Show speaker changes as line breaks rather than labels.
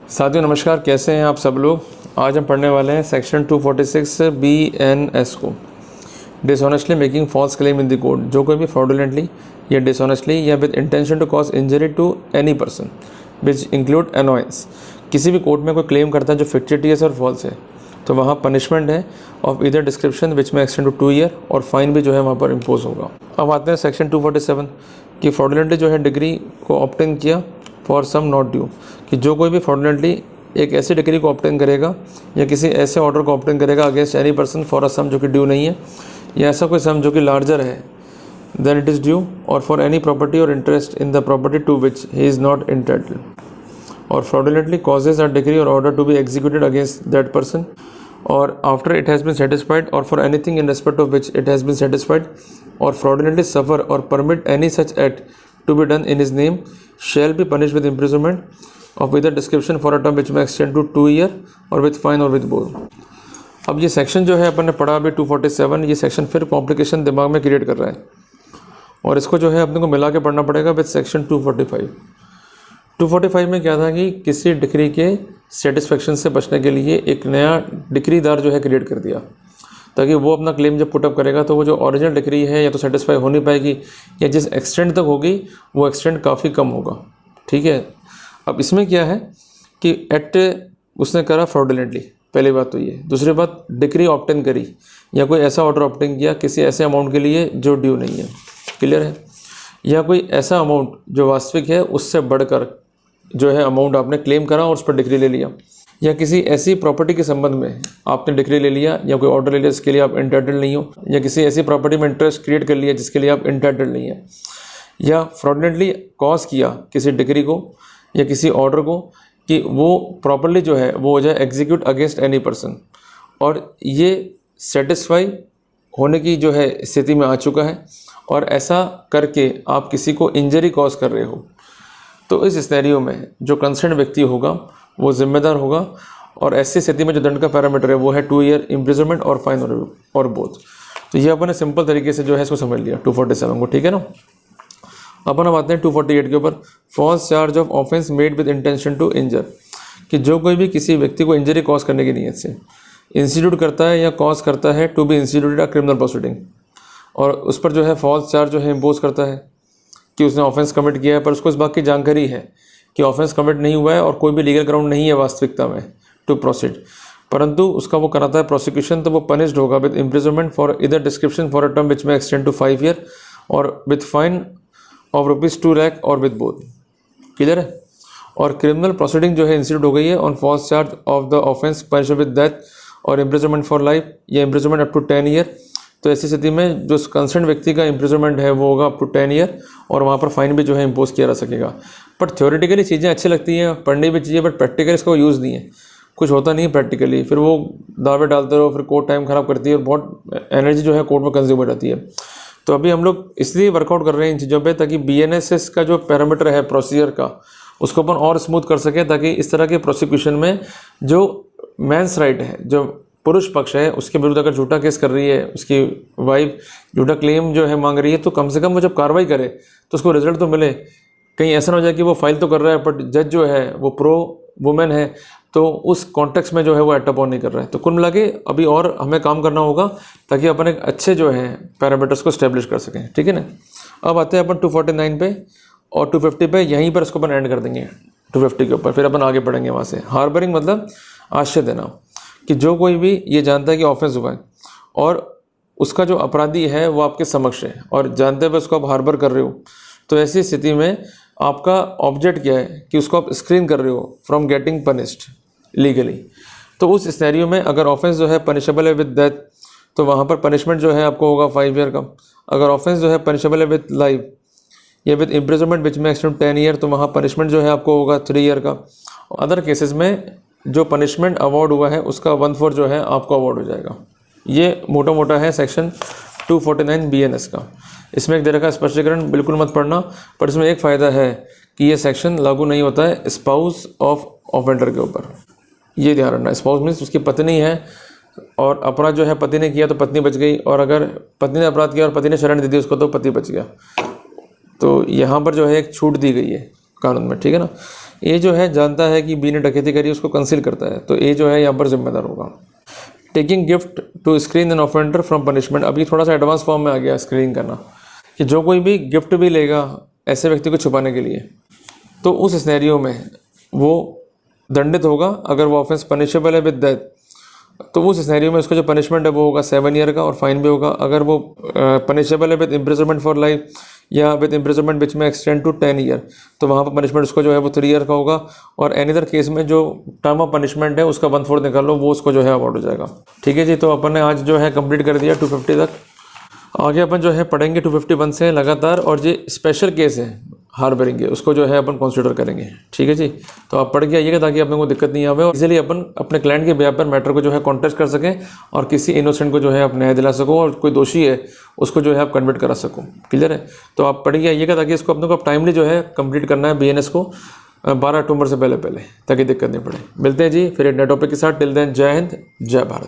साथियों नमस्कार, कैसे हैं आप सब लोग। आज हम पढ़ने वाले हैं सेक्शन 246 BNS को, dishonestly making false claim in the court. जो कोई भी फ्रॉडुलेंटली या डिसऑनेस्टली या with intention to cause injury to any person which include annoyance किसी भी कोर्ट में कोई क्लेम करता है जो फिक्टिटियस और फॉल्स है, तो वहाँ पनिशमेंट है ऑफ इधर डिस्क्रिप्शन विच में एक्सटेंड टू 2 ईयर और फाइन भी जो है वहाँ पर इम्पोज होगा। अब आते हैं सेक्शन 247 कि फ्रॉडुलेंटली जो है डिग्री को ऑब्टेन किया फॉर सम नॉट ड्यू, कि जो कोई भी फ्रॉडुलेंटली एक ऐसी डिग्री को ऑब्टेन करेगा या किसी ऐसे ऑर्डर को ऑब्टेन करेगा against any person for a sum जो कि ड्यू नहीं है, या ऐसा कोई सम जो कि लार्जर है देन इट इज़ ड्यू, और फॉर एनी प्रॉपर्टी और interest in the property to which he is not entitled, और fraudulently causes a decree or order to be executed against that person, or after it has been satisfied, or for anything in respect of which it has been satisfied, or fraudulently suffer or permit any such act to be done in his name, shall be punished with imprisonment of either description for a term which may extend to 2 year or with fine or with both। अब ये section जो है अपन ने पढ़ा अभी 247, ये section फिर complication दिमाग में क्रिएट कर रहा है और इसको जो है अपने को मिला के पढ़ना पड़ेगा विद सेक्शन 245 में क्या था कि किसी डिक्री के सेटिस्फेक्शन से बचने के लिए एक नया डिक्रीदार जो है क्रिएट कर दिया, ताकि वो अपना क्लेम जब पुटअप करेगा तो वो जो ओरिजिनल डिक्री है या तो सेटिस्फाई हो नहीं पाएगी, या जिस एक्सटेंड तक होगी वो एक्सटेंड काफ़ी कम होगा। ठीक है, अब इसमें क्या है कि एक्ट उसने करा फ्रॉडुलेंटली, पहली बात तो ये। दूसरी बात, डिक्री ऑब्टेन करी या कोई ऐसा ऑर्डर ऑब्टेन किया किसी ऐसे अमाउंट के लिए जो ड्यू नहीं है, क्लियर है, या कोई ऐसा अमाउंट जो वास्तविक है उससे बढ़कर जो है अमाउंट आपने क्लेम करा और उस पर डिक्री ले लिया, या किसी ऐसी प्रॉपर्टी के संबंध में आपने डिक्री ले लिया या कोई ऑर्डर ले लिया जिसके लिए आप इंटाइटल्ड नहीं हो, या किसी ऐसी प्रॉपर्टी में इंटरेस्ट क्रिएट कर लिया जिसके लिए आप इंटाइटल्ड नहीं है, या फ्रॉडुलेंटली कॉज किया किसी डिक्री को या किसी ऑर्डर को कि वो प्रॉपर्ली जो है वो हो जाए एग्जीक्यूट अगेंस्ट एनी पर्सन, और ये सेटिस्फाई होने की जो है स्थिति में आ चुका है और ऐसा करके आप किसी को इंजरी कॉज कर रहे हो, तो इस सिनेरियो में जो कंसर्न व्यक्ति होगा वो जिम्मेदार होगा, और ऐसी स्थिति में जो दंड का पैरामीटर है वो है 2 ईयर इम्प्रिजनमेंट और फाइन और बोथ। तो ये अपन ने सिंपल तरीके से जो है इसको समझ लिया 247 को, ठीक है ना। अपन अब आते हैं 248 के ऊपर, false charge of offence made with intention to injure, कि जो कोई भी किसी व्यक्ति को इंजरी कॉज करने की नीयत से इंस्टीट्यूट करता है या कॉज करता है to be instituted a criminal proceeding, और उस पर जो है फॉल्स चार्ज जो है इम्पोज करता है कि उसने ऑफेंस कमिट किया है, पर उसको इस बात की जानकारी है कि ऑफेंस कमिट नहीं हुआ है और कोई भी लीगल ग्राउंड नहीं है वास्तविकता में टू प्रोसीड, परंतु उसका वो कराता है प्रोसिक्यूशन, तो वो पनिश्ड होगा विद इम्प्रिजनमेंट फॉर इधर description for a term which में एक्सटेंड टू 5 ईयर और विद फाइन ऑफ ₹2 लाख और विद बोथ, क्लियर है। और क्रिमिनल प्रोसीडिंग जो है इंस्टीट्यूट हो गई है on false charge of the offence punishment with death और इम्प्रिजनमेंट फॉर लाइफ या इम्प्रिजनमेंट अप टू 10 ईयर। तो ऐसी स्थिति में जो कंसर्न व्यक्ति का इम्प्रिजनमेंट है वो होगा अप टू 10 ईयर, और वहाँ पर फाइन भी जो है इम्पोज किया जा सकेगा। बट थ्योरेटिकली चीज़ें अच्छी लगती हैं, पढ़नी भी चाहिए, बट प्रैक्टिकली इसका यूज़ नहीं है, कुछ होता नहीं है प्रैक्टिकली, फिर वो दावे डालते रहो, फिर कोर्ट टाइम ख़राब करती है और बहुत एनर्जी जो है कोर्ट में कंज्यूम हो जाती है। तो अभी हम लोग इसलिए वर्कआउट कर रहे हैं इन चीज़ों पर, ताकि BNSS का जो पैरामीटर है प्रोसीजर का उसको अपन और स्मूथ कर सकें, ताकि इस तरह के प्रोसिक्यूशन में जो मेंस राइट है, जो पुरुष पक्ष है, उसके विरुद्ध अगर झूठा केस कर रही है, उसकी वाइफ झूठा क्लेम जो है मांग रही है, तो कम से कम वो जब कार्रवाई करे तो उसको रिजल्ट तो मिले। कहीं ऐसा ना हो जाए कि वो फाइल तो कर रहा है बट जज जो है वो प्रो वुमेन है, तो उस कॉन्टेक्स्ट में जो है वो एटअप ऑन नहीं कर रहा है। तो कुल मिला के अभी और हमें काम करना होगा ताकि अपन एक अच्छे जो है पैरामीटर्स को स्टेब्लिश कर सकें, ठीक है ना। अब आते हैं अपन 249 पे और 250 पे, यहीं पर इसको अपन एंड कर देंगे 250 के ऊपर, फिर अपन आगे बढ़ेंगे वहाँ से। हार्बरिंग मतलब आश्रय देना, कि जो कोई भी ये जानता है कि ऑफेंस हुआ है और उसका जो अपराधी है वो आपके समक्ष है और जानते हुए उसको आप हार्बर कर रहे हो, तो ऐसी स्थिति में आपका ऑब्जेक्ट क्या है कि उसको आप स्क्रीन कर रहे हो फ्रॉम गेटिंग पनिश्ड लीगली। तो उस सिनेरियो में अगर ऑफेंस जो है पनिशेबल है विद डेथ, तो वहाँ पर पनिशमेंट जो है आपको होगा 5 ईयर का। अगर ऑफेंस जो है पनिशेबल है विद लाइफ या विद इम्प्रिजनमेंट विच में एक्सटेंड 10 ईयर, तो वहाँ पनिशमेंट जो है आपको होगा 3 ईयर का। अदर केसेस में जो पनिशमेंट अवार्ड हुआ है उसका 1/4 जो है आपको अवार्ड हो जाएगा। ये मोटा मोटा है सेक्शन 249 BNS का। इसमें एक दे रखा स्पष्टीकरण, बिल्कुल मत पढ़ना, पर इसमें एक फ़ायदा है कि ये सेक्शन लागू नहीं होता है स्पाउस ऑफ ऑफेंडर के ऊपर, ये ध्यान रखना। स्पाउस मीन्स उसकी पत्नी है और अपराध जो है पति ने किया तो पत्नी बच गई, और अगर पत्नी ने अपराध किया और पति ने शरण दे दी उसको तो पति बच गया। तो यहाँ पर जो है एक छूट दी गई है कानून में, ठीक है ना। ए जो है जानता है कि बी ने डकैती करी, उसको कंसील करता है, तो ए जो है यहाँ पर जिम्मेदार होगा। Taking gift to screen an offender from punishment, अभी थोड़ा सा एडवांस फॉर्म में आ गया स्क्रीनिंग करना, कि जो कोई भी गिफ्ट भी लेगा ऐसे व्यक्ति को छुपाने के लिए, तो उस सिनेरियो में वो दंडित होगा। अगर वो ऑफेंस पनिशेबल है विद डेथ, तो उस सिनेरियो में उसका जो पनिशमेंट है वो होगा 7 ईयर का और फाइन भी होगा। अगर वो पनिशेबल है विद इम्प्रिजनमेंट फॉर लाइफ या विद इम्प्रिजनमेंट विच में एक्सटेंड टू 10 ईयर, तो वहाँ पर पनिशमेंट उसको जो है वो 3 ईयर का होगा। और एनी अदर केस में जो टर्म ऑफ पनिशमेंट है उसका 1/4 निकाल लो, वो उसको जो है अवॉर्ड हो जाएगा। ठीक है जी, तो अपन ने आज जो है कंप्लीट कर दिया 250 तक। आगे अपन जो है पढ़ेंगे 251 से लगातार, और जो स्पेशल केस है हार्बरिंग के, उसको जो है अपन कंसीडर करेंगे। ठीक है जी, तो आप पढ़ के आइएगा ताकि अपने को दिक्कत नहीं आवे और इजीली अपन अपने क्लाइंट के बिहाफ पर मैटर को जो है कॉन्टेस्ट कर सकें और किसी इनोसेंट को जो है आप न्याय दिला सको, और कोई दोषी है उसको जो है आप कन्वर्ट करा सको। क्लियर है, तो आप पढ़ के आइएगा ताकि इसको अपने को टाइमली जो है कंप्लीट करना है BNS को 12 अक्टूबर से पहले ताकि दिक्कत नहीं पड़े। मिलते हैं जी फिर एक नए टॉपिक के साथ। टिल देन जय हिंद, जय भारत।